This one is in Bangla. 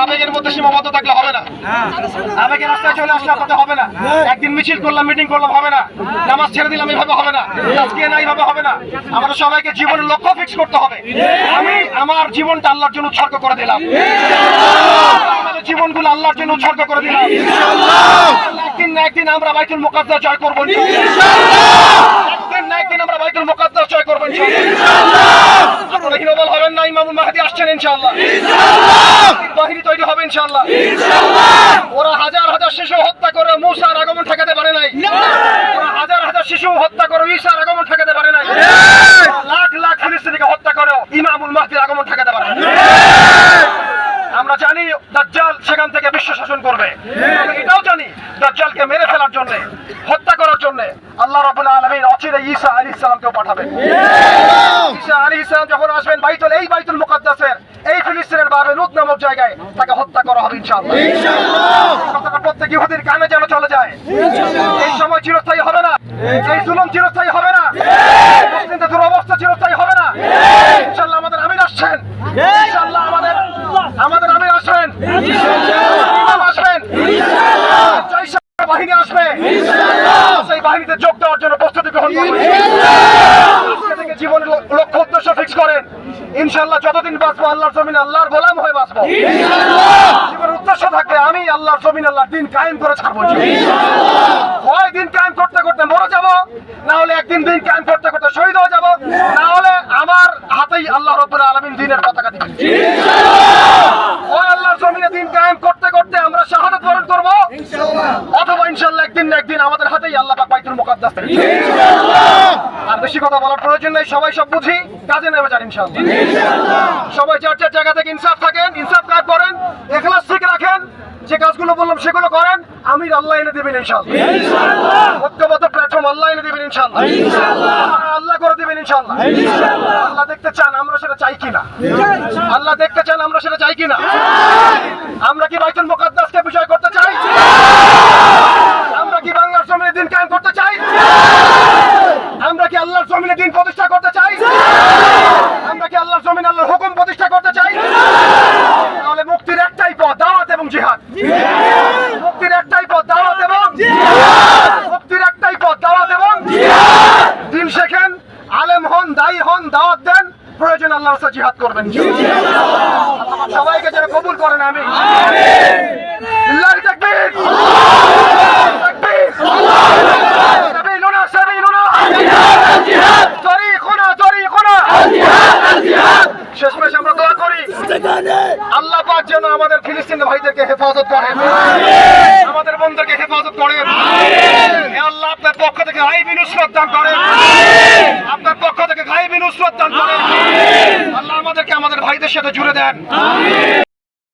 আবেগের মধ্যে সীমাবদ্ধ থাকলে হবে না। আবেগের রাস্তায় চলে আসলে আপনাদের হবে না। একদিন মিছিল করলাম, মিটিং করলাম হবে না। নামাজ ছেড়ে দিলাম এভাবে হবে না। আজকে না এইভাবে হবে না। আমাদের সবাইকে জীবনের লক্ষ্য ফিক্স করতে হবে। আমি আমার জীবনটা আল্লাহর জন্য উৎসর্গ করে দিলাম। আমাদের জীবনগুলো আল্লাহর জন্য উৎসর্গ করে দিলাম। একদিন না একদিন আমরা বাইতুল মুকাদ্দাস জয় করবো। একদিন না একদিন আমরা বাইতুল মুকাদ্দাস জয় করবো ইনশাআল্লাহ। আপনারা হীনবল হবেন না। ইমামুল মাহদী আসছেন ইনশাআল্লাহ। বাহিনী তৈরি হবে ইনশাআল্লাহ। ওরা হাজার হাজার শিশু হত্যা করে মূসার আগমন ঠেকাতে পারে নাই। ওরা হাজার হাজার শিশু হত্যা করে ঈসার আগমন ঠেকাতে পারে নাই। লাখ লাখ ফিলিস্তিনিকে হত্যা করেও ইমামুল মাহদীর আগমন ঠেকাতে পারে না। আমরা জানি দাজ্জাল সেখান থেকে বিশ্ব শাসন করবে। আমরা এটাও জানি দাজ্জালকে মেরে ফেলার জন্য, হত্যা করার জন্য আল্লাহ রাব্বুল আলামিন অচিরে ঈসা আলাইহিস সালামকেও পাঠাবেন। ঈসা আলাইহিস সালাম যখন আসবেন বাইতুল মুকাদ্দাসের এই ফিলিস্তিনের বাবেলুত নামক জায়গায় তাকে হত্যা করা হবে ইনশাআল্লাহ। ইনশাআল্লাহ প্রত্যেক ইহুদির কানে যেন চলে যায়। এই সময় চিরস্থায়ী হবে না। এই জুলুম চিরস্থায়ী হবে না। মুসলিমদের দুরবস্থা চিরস্থায়ী হবে না। ইনশাআল্লাহ আমাদের আমির আসছেন। ইনশাআল্লাহ আমাদের আমির আসবেন। ইমাম আসবেন। ইনশাআল্লাহ বাহিনী আসবে। সেই বাহিনীতে যোগ দেওয়ার জন্য প্রস্তুতি গ্রহণ করবেন। আজকে থেকে জীবনের লক্ষ্য উদ্দেশ্য ফিক্স করেন। ইনশাআল্লাহ যতদিন বাঁচবো আল্লাহর জমিনে আল্লাহর গোলাম হয়ে বাঁচবো। জীবনের উদ্দেশ্য থাকবে আমি আল্লাহর জমিনে আল্লাহর দিন কায়েম করে ছাড়বো। হয় দিন কায়েম করতে করতে মরে যাব, না হলে একদিন দিন কায়েম করতে করতে শহীদ হয়ে যাব, না হলে আমার হাতেই আল্লাহ রাব্বুল আলামিন দিনের পতাকা দিবেন। হয় আল্লাহর জমিনে দিন কায়েম করতে করতে আমরা শাহাদাত বরণ করব, অথবা ইনশাআল্লাহ একদিন না একদিন আমাদের হাতেই আল্লাহ পাক বাইতুল মুকাদ্দাস দেবেন ইনশাআল্লাহ। আর বেশি কথা বলার প্রয়োজন নেই। সবাই সব বুঝি, কাজে নেমে যান ইনশাআল্লাহ। সবাই যার যার জায়গা থেকে ইনসাফ থাকেন, ইনসাফ কাজ করেন, ইখলাস ঠিক রাখেন। যে কাজগুলো বললাম সেগুলো করেন। আমির আল্লাহ এনে দেবেন ইনশাআল্লাহ। ঐক্যবদ্ধ প্ল্যাটফর্ম আল্লাহ এনে দেবেন ইনশাআল্লাহ। আল্লাহ করে দেবেন ইনশাআল্লাহ। আল্লাহ দেখতে চান আমরা সেটা চাই কিনা? আল্লাহ দেখতে চান আমরা সেটা চাই কিনা? আমরা কি বাইতুল মুকাদ্দাসকে বিজয় করতে চাই? আমরা কি বাংলার জমিনে দিন কায়েম করতে চাই? আমরা কি আল্লাহর জমিনে দিন প্রতিষ্ঠা করতে চাই? আমরা কি আল্লাহর জমিনে আল্লাহর হুকুম প্রতিষ্ঠা করতে চাই? তাহলে মুক্তির একটাই পথ, দাওয়াত এবং জিহাদ। মুক্তির একটাই পথ, দাওয়াত এবং জিহাদ। মুক্তির একটাই পথ, দাওয়াত এবং জিহাদ। দিন শেখেন, আলেম হন, দায়ী হন, দাওয়াত দেন, প্রয়োজন আল্লাহর সাথে জিহাদ করবেন। আল্লাহ সবাইকে যেন কবুল করেন। আমিন। আল্লাহু তাকবীর। আল্লাহু তাকবীর। সাবিলুনা সাবিলুনা আল জিহাদ। তরিকুনা তরিকুনা আল জিহাদ আল জিহাদ। শেষমেশ আমরা দোয়া করি আল্লাহ পাক যেন আমাদের ফিলিস্তিন ভাইদেরকে হেফাজত করেন। আমাদের বোনদেরকে হেফাজত করেন। হে আল্লাহ আপনার পক্ষ থেকে গায়বী নুসরত দান করেন। আপনার পক্ষ থেকে গায়বী নুসরত দান করেন। আল্লাহ আমাদেরকে আমাদের ভাইদের সাথে জুড়ে দেন।